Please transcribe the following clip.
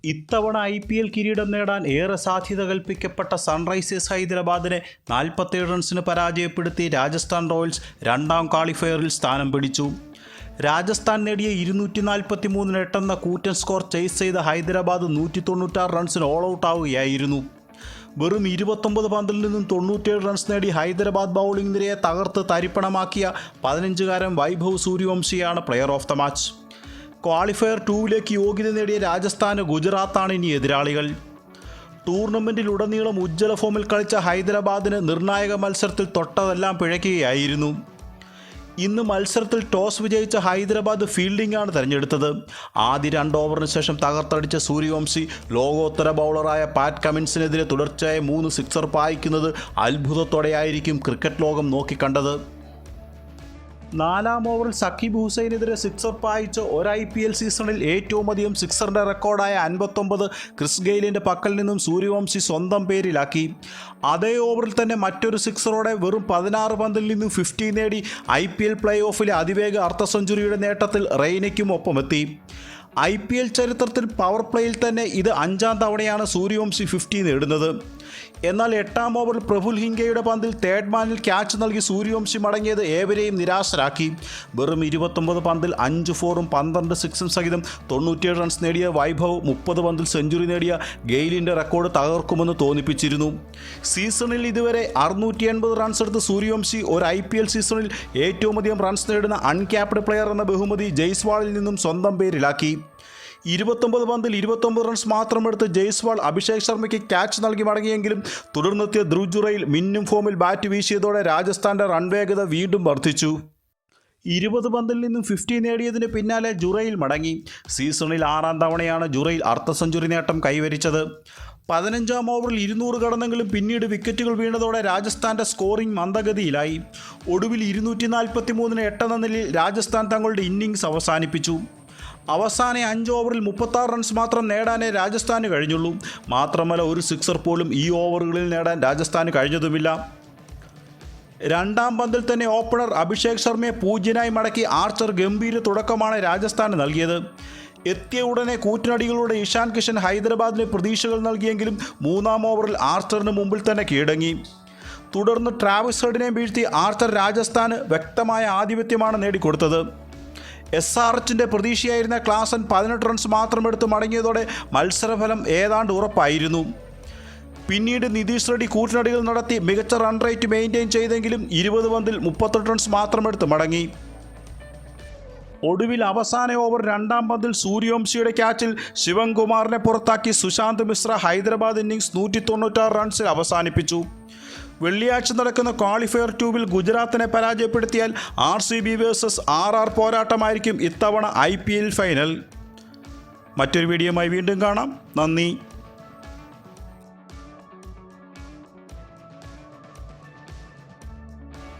ഇത്തവണ IPL കിരീടം നേടാൻ ഏറെ സാധ്യത കൽപ്പിക്കപ്പെട്ട സൺറൈസേഴ്സ് ഹൈദരാബാദിനെ 47 റൺസിന് പരാജയപ്പെടുത്തി രാജസ്ഥാൻ റോയൽസ് രണ്ടാം ക്വാളിഫയറിൽ സ്ഥാനം പിടിച്ചു. രാജസ്ഥാൻ നേടിയ 243 എന്ന കൂറ്റൻ സ്കോർ ചേസ് ചെയ്ത ഹൈദരാബാദ് 196 റൺസിന് ഓൾ ഔട്ട് ആവുകയായിരുന്നു. വെറും 29 പന്തിൽ നിന്നും 97 റൺസ് നേടി ഹൈദരാബാദ് ബൗളിംഗ് നിരയെ തകർത്ത് തരിപ്പണമാക്കിയ 15-കാരൻ വൈഭവ് സൂര്യവംശിയാണ് player of the match. Qualifier 2-ലേക്ക് യോഗ്യത നേടിയ രാജസ്ഥാന് ഗുജറാത്താണ് ഇനി എതിരാളികൾ. ടൂർണമെൻറ്റിലുടനീളം ഉജ്ജ്വല ഫോമിൽ കളിച്ച ഹൈദരാബാദിന് നിർണായക മത്സരത്തിൽ തൊട്ടതെല്ലാം പിഴയ്ക്കുകയായിരുന്നു. ഇന്ന് മത്സരത്തിൽ ടോസ് വിജയിച്ച ഹൈദരാബാദ് ഫീൽഡിംഗാണ് തിരഞ്ഞെടുത്തത്. ആദ്യ 2 ഓവറിന് ശേഷം തകർത്തടിച്ച സൂര്യവംശി ലോകോത്തര ബൗളറായ പാറ്റ് കമിൻസിനെതിരെ തുടർച്ചയായ 3 സിക്സർ പായിക്കുന്നത് അത്ഭുതത്തോടെയായിരിക്കും ക്രിക്കറ്റ് ലോകം നോക്കിക്കണ്ടത്. 4-ാം ഓവറിൽ സക്കീബ് ഹുസൈനെതിരെ സിക്സർ പായിച്ച ഒരു IPL സീസണിൽ ഏറ്റവും അധികം സിക്സറിൻ്റെ റെക്കോർഡായ 59 ക്രിസ് ഗെയിലിൻ്റെ പക്കൽ നിന്നും സൂര്യവംശി സ്വന്തം പേരിലാക്കി. അതേ ഓവറിൽ തന്നെ മറ്റൊരു സിക്സറോടെ വെറും 16 പന്തിൽ നിന്നും 50 നേടി IPL പ്ലേ ഓഫിലെ അതിവേഗ അർദ്ധ സെഞ്ചുറിയുടെ നേട്ടത്തിൽ റെയ്നയ്ക്കും ഒപ്പമെത്തി. IPL ചരിത്രത്തിൽ പവർ പ്ലേയിൽ തന്നെ ഇത് 5-ാം തവണയാണ് സൂര്യവംശി 50 നേടുന്നത്. എന്നാൽ 8-ാം ഓവറിൽ പ്രഫുൽ ഹിംഗയുടെ പന്തിൽ തേർഡ് മാനിൽ ക്യാച്ച് നൽകി സൂര്യവംശി മടങ്ങിയത് ഏവരെയും നിരാശരാക്കി. വെറും 29 പന്തിൽ 5 4-ഉം 12 6-ഉം സഹിതം 97 റൺസ് നേടിയ വൈഭവ് 30 പന്തിൽ സെഞ്ചുറി നേടിയ ഗെയിലിൻ്റെ റെക്കോർഡ് തകർക്കുമെന്ന് തോന്നിപ്പിച്ചിരുന്നു. സീസണിൽ ഇതുവരെ 680 റൺസ് എടുത്ത് സൂര്യവംശി ഒരു IPL സീസണിൽ ഏറ്റവും അധികം റൺസ് നേടുന്ന അൺക്യാപ്ഡ് പ്ലെയർ എന്ന ബഹുമതി ജയ്സ്വാളിൽ നിന്നും സ്വന്തം പേരിലാക്കി. 29 പന്തിൽ 29 റൺസ് മാത്രമെടുത്ത് ജയ്സ്വാൾ അഭിഷേക് ശർമ്മയ്ക്ക് ക്യാച്ച് നൽകി മടങ്ങിയെങ്കിലും തുടർന്നെത്തിയ ധ്രുവ് ജുറൈൽ മിന്നും ഫോമിൽ ബാറ്റ് വീശിയതോടെ രാജസ്ഥാൻ്റെ റൺ വേഗത വീണ്ടും വർദ്ധിച്ചു. 20 പന്തിൽ നിന്നും 50 നേടിയതിന് പിന്നാലെ ജുറൈൽ മടങ്ങി. സീസണിൽ 6-ാം തവണയാണ് ജുറൈൽ അർദ്ധ സെഞ്ചുറി നേട്ടം കൈവരിച്ചത്. 15-ാം ഓവറിൽ 200 കടന്നെങ്കിലും പിന്നീട് വിക്കറ്റുകൾ വീണതോടെ രാജസ്ഥാൻ്റെ സ്കോറിംഗ് മന്ദഗതിയിലായി. ഒടുവിൽ 243 എന്ന നിലയിൽ രാജസ്ഥാൻ തങ്ങളുടെ ഇന്നിംഗ്സ് അവസാനിപ്പിച്ചു. അവസാന 5 ഓവറിൽ 36 റൺസ് മാത്രം നേടാനേ രാജസ്ഥാന് കഴിഞ്ഞുള്ളൂ. മാത്രമല്ല ഒരു സിക്സർ പോലും ഈ ഓവറുകളിൽ നേടാൻ രാജസ്ഥാന് കഴിഞ്ഞതുമില്ല. 2-ാം പന്തിൽ തന്നെ ഓപ്പണർ അഭിഷേക് ശർമ്മയെ 0-നായി മടക്കി ആർച്ചർ ഗംഭീര തുടക്കമാണ് രാജസ്ഥാന് നൽകിയത്. എത്തിയ ഉടനെ കൂറ്റനടികളുടെ ഇഷാൻ കിഷൻ ഹൈദരാബാദിന് പ്രതീക്ഷകൾ നൽകിയെങ്കിലും 3-ാം ഓവറിൽ ആർച്ചറിന് മുമ്പിൽ തന്നെ കീഴടങ്ങി. തുടർന്ന് ട്രാവിസ് ഹെഡിനെ വീഴ്ത്തി ആർച്ചർ രാജസ്ഥാന് വ്യക്തമായ ആധിപത്യമാണ് നേടിക്കൊടുത്തത്. SRHൻ്റെ പ്രതീക്ഷയായിരുന്ന ക്ലാസൻ 18 റൺസ് മാത്രമെടുത്ത് മടങ്ങിയതോടെ മത്സരഫലം ഏതാണ്ട് ഉറപ്പായിരുന്നു. പിന്നീട് നിതീഷ് റെഡ്ഡി കൂറ്റനടികൾ നടത്തി മികച്ച റൺ റേറ്റ് മെയിൻറ്റെയിൻ ചെയ്തെങ്കിലും 20 പന്തിൽ 38 റൺസ് മാത്രമെടുത്ത് മടങ്ങി. ഒടുവിൽ അവസാന ഓവർ 2-ാം പന്തിൽ സൂര്യവംശിയുടെ ക്യാച്ചിൽ ശിവൻകുമാറിനെ പുറത്താക്കി സുശാന്ത് മിശ്ര ഹൈദരാബാദ് ഇന്നിംഗ്സ് 196 റൺസിൽ അവസാനിപ്പിച്ചു. വെള്ളിയാഴ്ച നടക്കുന്ന ക്വാളിഫയർ 2-വിൽ ഗുജറാത്തിനെ പരാജയപ്പെടുത്തിയാൽ RCB വേഴ്സസ് RR പോരാട്ടമായിരിക്കും ഇത്തവണ IPL ഫൈനൽ. മറ്റൊരു വീഡിയോയുമായി വീണ്ടും കാണാം. നന്ദി.